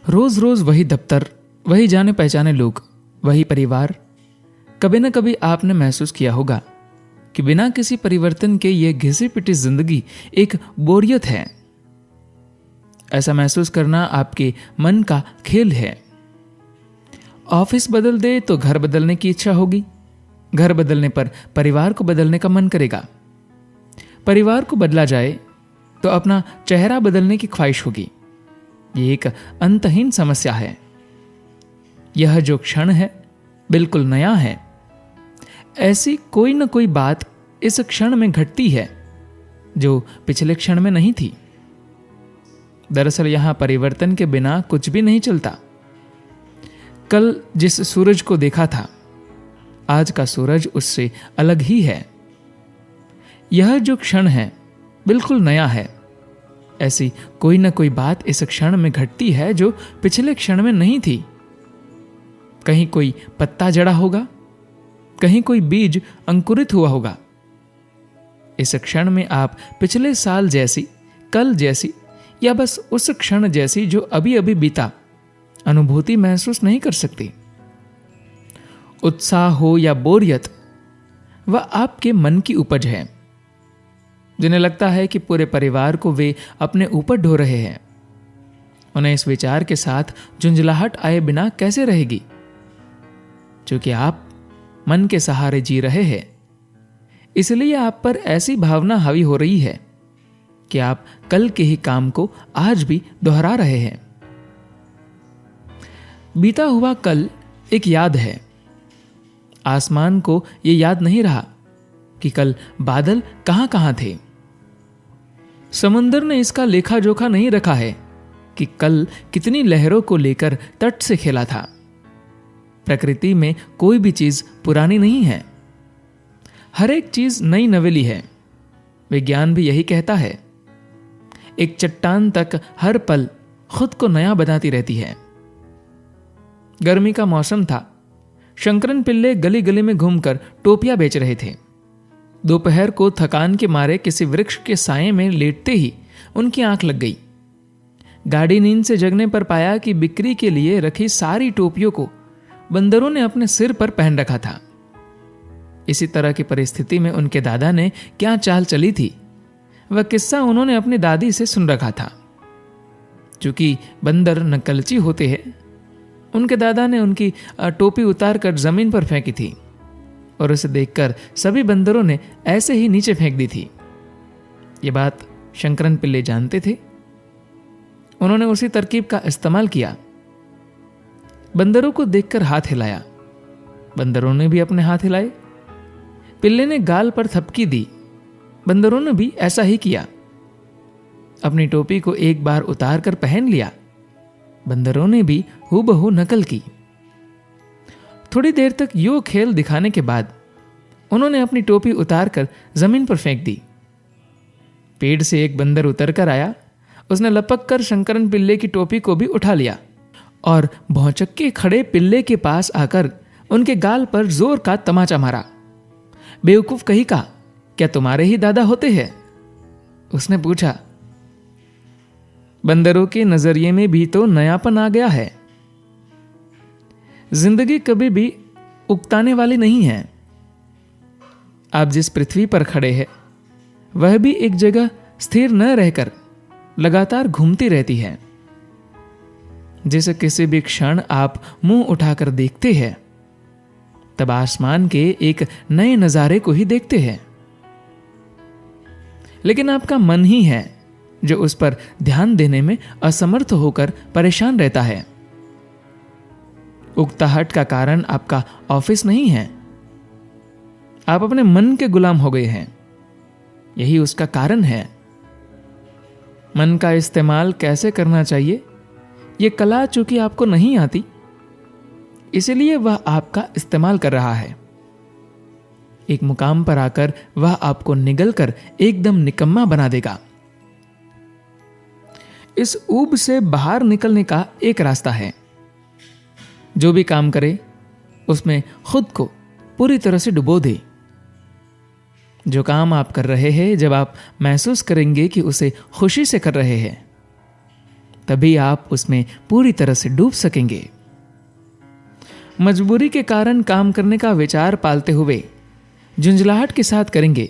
रोज रोज वही दफ्तर, वही जाने पहचाने लोग, वही परिवार। कभी न कभी आपने महसूस किया होगा कि बिना किसी परिवर्तन के ये घिसी पिटी जिंदगी एक बोरियत है। ऐसा महसूस करना आपके मन का खेल है। ऑफिस बदल दे तो घर बदलने की इच्छा होगी, घर बदलने पर परिवार को बदलने का मन करेगा, परिवार को बदला जाए तो अपना चेहरा बदलने की ख्वाहिश होगी। ये एक अंतहीन समस्या है। यह जो क्षण है बिल्कुल नया है। ऐसी कोई न कोई बात इस क्षण में घटती है जो पिछले क्षण में नहीं थी। दरअसल यहां परिवर्तन के बिना कुछ भी नहीं चलता। कल जिस सूरज को देखा था, आज का सूरज उससे अलग ही है। यह जो क्षण है बिल्कुल नया है। ऐसी कोई न कोई बात इस क्षण में घटती है जो पिछले क्षण में नहीं थी। कहीं कोई पत्ता जड़ा होगा, कहीं कोई बीज अंकुरित हुआ होगा। इस क्षण में आप पिछले साल जैसी, कल जैसी या बस उस क्षण जैसी जो अभी अभी बीता अनुभूति महसूस नहीं कर सकती। उत्साह हो या बोरियत, वह आपके मन की उपज है। जिन्हें लगता है कि पूरे परिवार को वे अपने ऊपर ढो रहे हैं, उन्हें इस विचार के साथ झुंझलाहट आए बिना कैसे रहेगी? क्योंकि आप मन के सहारे जी रहे हैं, इसलिए आप पर ऐसी भावना हावी हो रही है कि आप कल के ही काम को आज भी दोहरा रहे हैं। बीता हुआ कल एक याद है। आसमान को यह याद नहीं रहा कि कल बादल कहां कहां थे। समंदर ने इसका लेखा जोखा नहीं रखा है कि कल कितनी लहरों को लेकर तट से खेला था। प्रकृति में कोई भी चीज पुरानी नहीं है, हर एक चीज नई नवेली है। विज्ञान भी यही कहता है। एक चट्टान तक हर पल खुद को नया बनाती रहती है। गर्मी का मौसम था। शंकरन पिल्ले गली गली में घूमकर टोपियां बेच रहे थे। दोपहर को थकान के मारे किसी वृक्ष के साये में लेटते ही उनकी आंख लग गई। गाढ़ी नींद से जगने पर पाया कि बिक्री के लिए रखी सारी टोपियों को बंदरों ने अपने सिर पर पहन रखा था। इसी तरह की परिस्थिति में उनके दादा ने क्या चाल चली थी, वह किस्सा उन्होंने अपनी दादी से सुन रखा था। चूंकि बंदर नकलची होते हैं, उनके दादा ने उनकी टोपी उतारकर जमीन पर फेंकी थी और उसे देखकर सभी बंदरों ने ऐसे ही नीचे फेंक दी थी। यह बात शंकरन पिल्ले जानते थे। उन्होंने उसी तरकीब का इस्तेमाल किया। बंदरों को देखकर हाथ हिलाया। बंदरों ने भी अपने हाथ हिलाए। पिल्ले ने गाल पर थपकी दी। बंदरों ने भी ऐसा ही किया। अपनी टोपी को एक बार उतार कर पहन लिया। बंदरों ने भी हूबहू नकल की। थोड़ी देर तक यो खेल दिखाने के बाद उन्होंने अपनी टोपी उतारकर जमीन पर फेंक दी। पेड़ से एक बंदर उतर कर आया। उसने लपक कर शंकरन पिल्ले की टोपी को भी उठा लिया और भौचक के खड़े पिल्ले के पास आकर उनके गाल पर जोर का तमाचा मारा। बेवकूफ कहीं का, क्या तुम्हारे ही दादा होते हैं? उसने पूछा। बंदरों के नजरिए में भी तो नयापन आ गया है। जिंदगी कभी भी उकताने वाली नहीं है। आप जिस पृथ्वी पर खड़े हैं वह भी एक जगह स्थिर न रहकर लगातार घूमती रहती है। जैसे किसी भी क्षण आप मुंह उठाकर देखते हैं तब आसमान के एक नए नजारे को ही देखते हैं, लेकिन आपका मन ही है जो उस पर ध्यान देने में असमर्थ होकर परेशान रहता है। उकताहट का कारण आपका ऑफिस नहीं है, आप अपने मन के गुलाम हो गए हैं। यही उसका कारण है। मन का इस्तेमाल कैसे करना चाहिए, यह कला चूंकि आपको नहीं आती, इसलिए वह आपका इस्तेमाल कर रहा है। एक मुकाम पर आकर वह आपको निगलकर एकदम निकम्मा बना देगा। इस ऊब से बाहर निकलने का एक रास्ता है। जो भी काम करे उसमें खुद को पूरी तरह से डुबो दे। जो काम आप कर रहे हैं, जब आप महसूस करेंगे कि उसे खुशी से कर रहे हैं, तभी आप उसमें पूरी तरह से डूब सकेंगे। मजबूरी के कारण काम करने का विचार पालते हुए झुंझलाहट के साथ करेंगे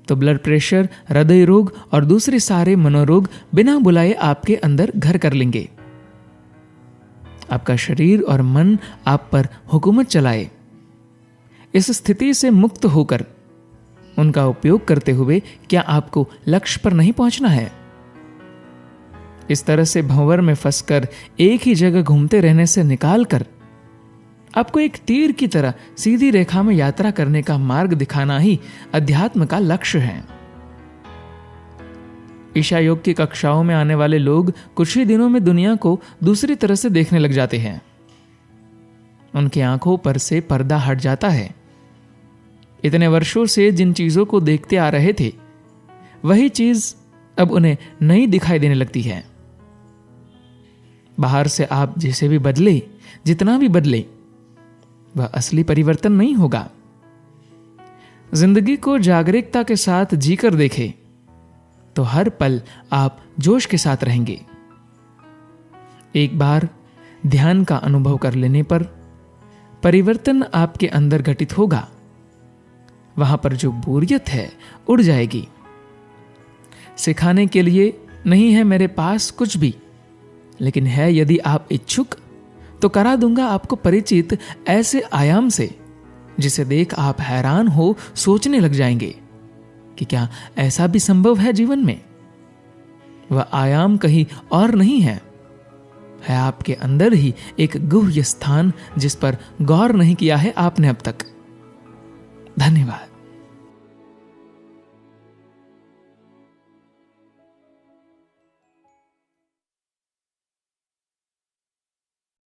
तो ब्लड प्रेशर, हृदय रोग और दूसरे सारे मनोरोग बिना बुलाए आपके अंदर घर कर लेंगे। आपका शरीर और मन आप पर हुकूमत चलाए। इस स्थिति से मुक्त होकर उनका उपयोग करते हुए क्या आपको लक्ष्य पर नहीं पहुंचना है? इस तरह से भंवर में फंसकर एक ही जगह घूमते रहने से निकालकर आपको एक तीर की तरह सीधी रेखा में यात्रा करने का मार्ग दिखाना ही अध्यात्म का लक्ष्य है। ईशा योग की कक्षाओं में आने वाले लोग कुछ ही दिनों में दुनिया को दूसरी तरह से देखने लग जाते हैं। उनकी आंखों पर से पर्दा हट जाता है। इतने वर्षों से जिन चीजों को देखते आ रहे थे, वही चीज अब उन्हें नई दिखाई देने लगती है। बाहर से आप जैसे भी बदले, जितना भी बदले, वह असली परिवर्तन नहीं होगा। जिंदगी को जागरूकता के साथ जीकर देखें तो हर पल आप जोश के साथ रहेंगे। एक बार ध्यान का अनुभव कर लेने पर परिवर्तन आपके अंदर घटित होगा। वहां पर जो बोरियत है उड़ जाएगी। सिखाने के लिए नहीं है मेरे पास कुछ भी, लेकिन है यदि आप इच्छुक तो करा दूंगा आपको परिचित ऐसे आयाम से जिसे देख आप हैरान हो सोचने लग जाएंगे कि क्या ऐसा भी संभव है जीवन में। वह आयाम कहीं और नहीं है आपके अंदर ही एक गुह्य स्थान जिस पर गौर नहीं किया है आपने अब तक। धन्यवाद।